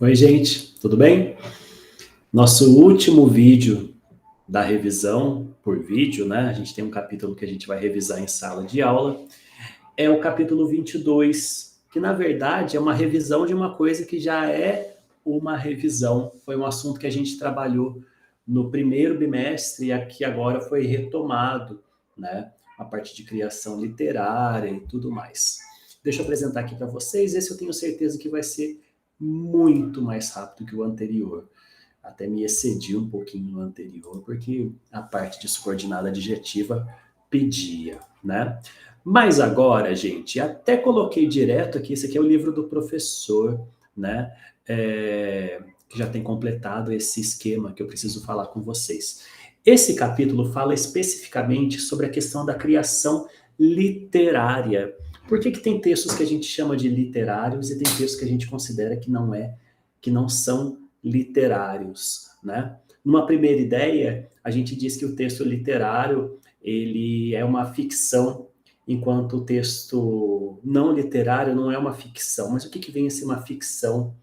Oi, gente, tudo bem? Nosso último vídeo da revisão por vídeo, né? A gente tem um capítulo que a gente vai revisar em sala de aula. É o capítulo 22, que na verdade é uma revisão de uma coisa que já é uma revisão. Foi um assunto que a gente trabalhou no primeiro bimestre e aqui agora foi retomado, né? A parte de criação literária e tudo mais. Deixa eu apresentar aqui para vocês. Esse eu tenho certeza que vai ser muito mais rápido que o anterior. Até me excedi um pouquinho no anterior, porque a parte de subordinada adjetiva pedia, né? Mas agora, gente, até coloquei direto aqui, esse aqui é o livro do professor, né? Que já tem completado esse esquema que eu preciso falar com vocês. Esse capítulo fala especificamente sobre a questão da criação literária. Por que tem textos que a gente chama de literários e tem textos que a gente considera que não são literários, né? Numa primeira ideia, a gente diz que o texto literário ele é uma ficção, enquanto o texto não literário não é uma ficção. Mas o que vem a ser uma ficção?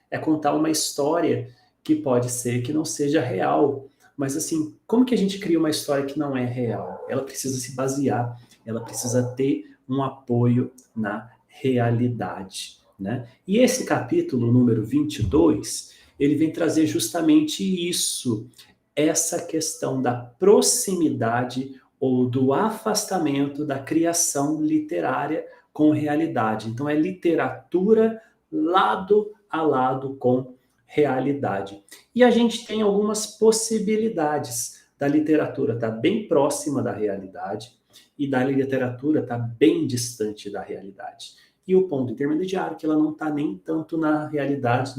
É contar uma história que pode ser que não seja real. Mas assim, como que a gente cria uma história que não é real? Ela precisa se basear, ela precisa ter um apoio na realidade, né? E esse capítulo número 22, ele vem trazer justamente isso, essa questão da proximidade ou do afastamento da criação literária com realidade. Então, é literatura lado a lado com realidade. E a gente tem algumas possibilidades da literatura estar bem próxima da realidade e da literatura estar bem distante da realidade. E o ponto intermediário, que ela não está nem tanto na realidade,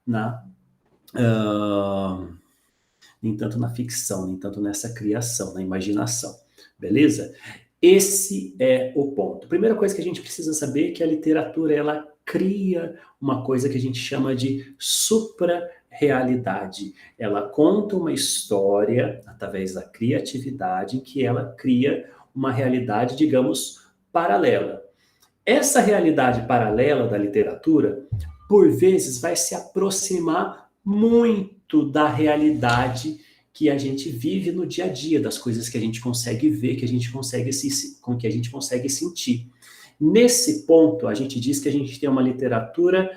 na uh, nem tanto na ficção, nem tanto nessa criação, na imaginação. Beleza? Esse é o ponto. A primeira coisa que a gente precisa saber é que a literatura ela cria uma coisa que a gente chama de supra-realidade. Ela conta uma história através da criatividade em que ela cria uma realidade, digamos, paralela. Essa realidade paralela da literatura, por vezes, vai se aproximar muito da realidade que a gente vive no dia a dia, das coisas que a gente consegue ver, com que a gente consegue sentir. Nesse ponto, a gente diz que a gente tem uma literatura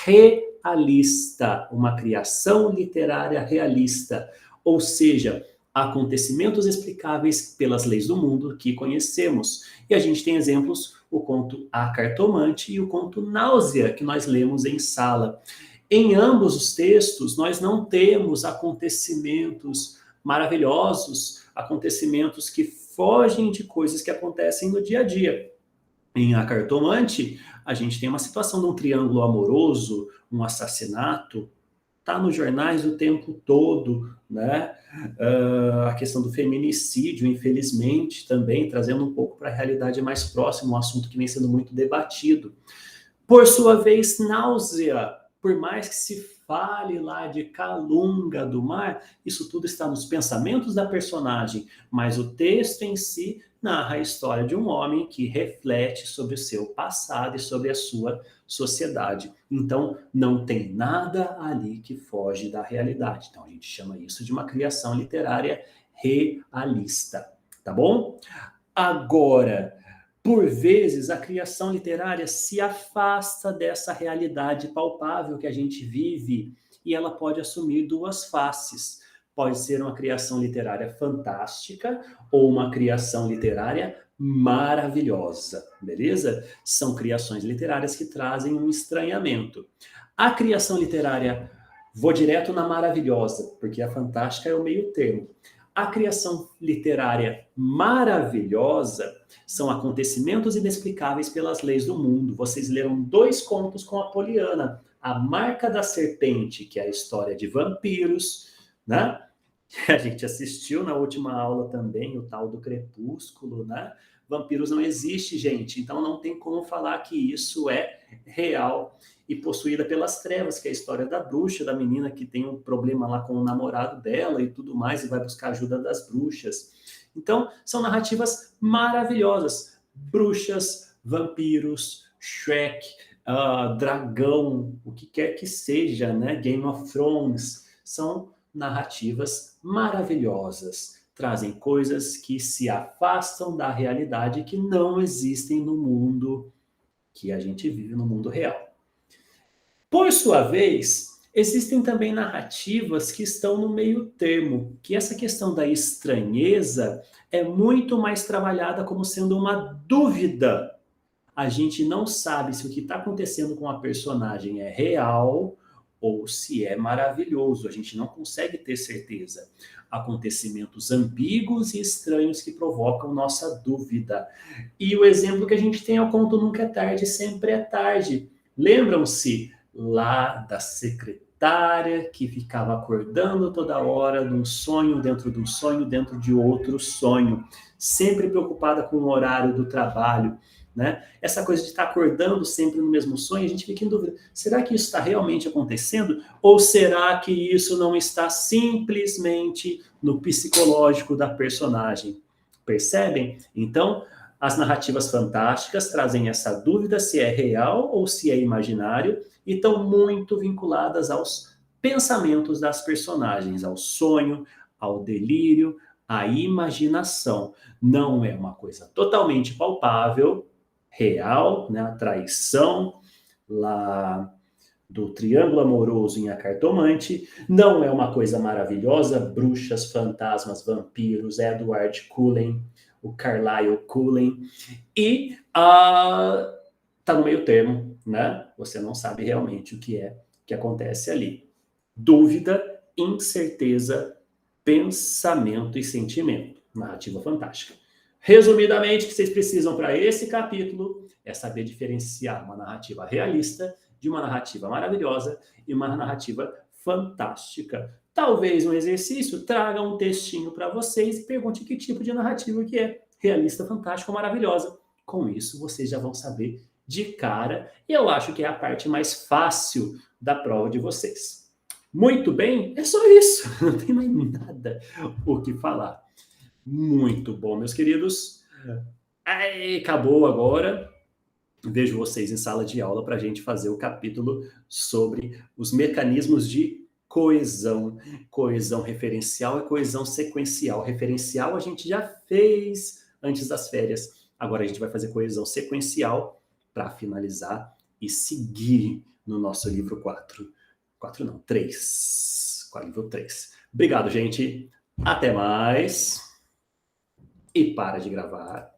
realista, uma criação literária realista, ou seja, acontecimentos explicáveis pelas leis do mundo que conhecemos. E a gente tem exemplos, o conto A Cartomante e o conto Náusea, que nós lemos em sala. Em ambos os textos, nós não temos acontecimentos maravilhosos, acontecimentos que fogem de coisas que acontecem no dia a dia. Em A Cartomante, a gente tem uma situação de um triângulo amoroso, um assassinato, está nos jornais o tempo todo, né? A questão do feminicídio, infelizmente, também trazendo um pouco para a realidade mais próxima, um assunto que vem sendo muito debatido. Por sua vez, Náusea, por mais que se fale lá de Calunga do Mar, isso tudo está nos pensamentos da personagem, mas o texto em si narra a história de um homem que reflete sobre o seu passado e sobre a sua sociedade. Então, não tem nada ali que foge da realidade. Então, a gente chama isso de uma criação literária realista, tá bom? Agora, por vezes, a criação literária se afasta dessa realidade palpável que a gente vive e ela pode assumir duas faces. Pode ser uma criação literária fantástica ou uma criação literária maravilhosa, beleza? São criações literárias que trazem um estranhamento. A criação literária, vou direto na maravilhosa, porque a fantástica é o meio termo. A criação literária maravilhosa são acontecimentos inexplicáveis pelas leis do mundo. Vocês leram 2 contos com a Poliana. A Marca da Serpente, que é a história de vampiros, né? A gente assistiu na última aula também, o tal do Crepúsculo, né? Vampiros não existe, gente, então não tem como falar que isso é real. E possuída pelas trevas, que é a história da bruxa, da menina que tem um problema lá com o namorado dela e tudo mais, e vai buscar ajuda das bruxas. Então, são narrativas maravilhosas. Bruxas, vampiros, Shrek, dragão, o que quer que seja, né? Game of Thrones, são narrativas maravilhosas, trazem coisas que se afastam da realidade, que não existem no mundo que a gente vive, no mundo real. Por sua vez, existem também narrativas que estão no meio termo, que essa questão da estranheza é muito mais trabalhada como sendo uma dúvida. A gente não sabe se o que está acontecendo com a personagem é real ou se é maravilhoso. A gente não consegue ter certeza. Acontecimentos ambíguos e estranhos que provocam nossa dúvida. E o exemplo que a gente tem é o conto Nunca é Tarde, Sempre é Tarde. Lembram-se lá da secretária que ficava acordando toda hora de um sonho dentro de outro sonho, sempre preocupada com o horário do trabalho, né? Essa coisa de estar acordando sempre no mesmo sonho, a gente fica em dúvida, será que isso está realmente acontecendo? Ou será que isso não está simplesmente no psicológico da personagem? Percebem? Então, as narrativas fantásticas trazem essa dúvida se é real ou se é imaginário e estão muito vinculadas aos pensamentos das personagens, ao sonho, ao delírio, à imaginação. Não é uma coisa totalmente palpável, real, né? A traição lá do triângulo amoroso em A Cartomante, não é uma coisa maravilhosa, bruxas, fantasmas, vampiros, Edward Cullen, o Carlyle Cullen, e tá no meio termo, né? Você não sabe realmente o que é que acontece ali. Dúvida, incerteza, pensamento e sentimento. Narrativa fantástica. Resumidamente, o que vocês precisam para esse capítulo é saber diferenciar uma narrativa realista de uma narrativa maravilhosa e uma narrativa fantástica. Talvez um exercício traga um textinho para vocês e pergunte que tipo de narrativa que é realista, fantástica ou maravilhosa. Com isso, vocês já vão saber de cara, e eu acho que é a parte mais fácil da prova de vocês. Muito bem, é só isso, não tem mais nada o que falar. Muito bom, meus queridos. Aí, acabou agora. Vejo vocês em sala de aula para a gente fazer o capítulo sobre os mecanismos de coesão. Coesão referencial e coesão sequencial. Referencial a gente já fez antes das férias. Agora a gente vai fazer coesão sequencial para finalizar e seguir no nosso livro 4. 4 não, 3. Qual livro 3? Obrigado, gente. Até mais. E para de gravar.